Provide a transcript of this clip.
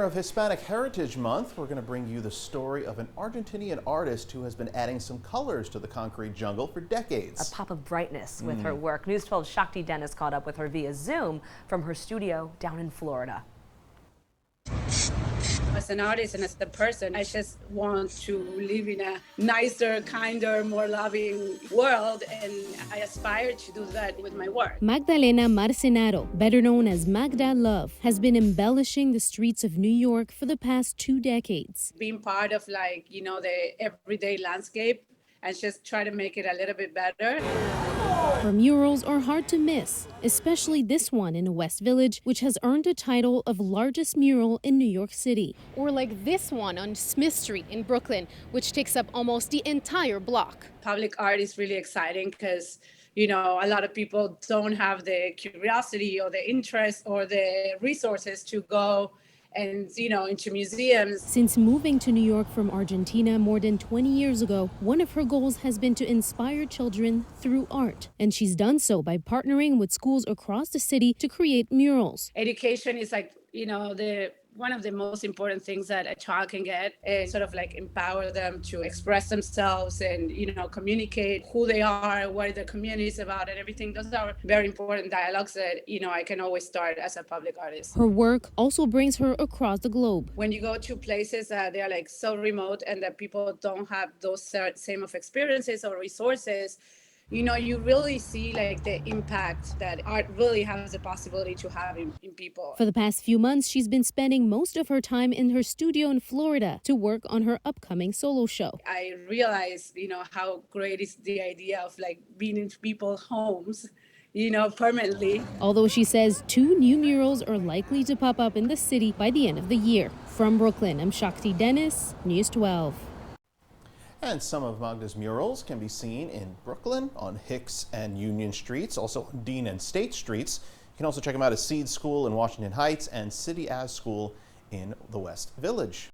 Of Hispanic Heritage Month, we're going to bring you the story of an Argentinian artist who has been adding some colors to the concrete jungle for decades. A pop of brightness with her work. News 12's Shakti Dennis caught up with her via Zoom from her studio down in Florida. As an artist and as a person, I just want to live in a nicer, kinder, more loving world, and I aspire to do that with my work. Magdalena Marcenaro, better known as Magda Love, has been embellishing the streets of New York for the past 2 decades. Being part of the everyday landscape and just try to make it a little bit better. Her murals are hard to miss, especially this one in the West Village, which has earned the title of largest mural in New York City. Or like this one on Smith Street in Brooklyn, which takes up almost the entire block. Public art is really exciting because, a lot of people don't have the curiosity or the interest or the resources to go and, into museums. Since moving to New York from Argentina more than 20 years ago, one of her goals has been to inspire children through art. And she's done so by partnering with schools across the city to create murals. Education is one of the most important things that a child can get, and sort of empower them to express themselves and, communicate who they are, what their community is about, and everything. Those are very important dialogues that, I can always start as a public artist. Her work also brings her across the globe. When you go to places that they are so remote and that people don't have those same of experiences or resources, you really see the impact that art really has the possibility to have in people. For the past few months, she's been spending most of her time in her studio in Florida to work on her upcoming solo show. I realized, how great is the idea of being in people's homes, permanently. Although she says 2 new murals are likely to pop up in the city by the end of the year. From Brooklyn, I'm Shakti Dennis, News 12. And some of Magda's murals can be seen in Brooklyn on Hicks and Union Streets, also on Dean and State Streets. You can also check them out at Seed School in Washington Heights and City As School in the West Village.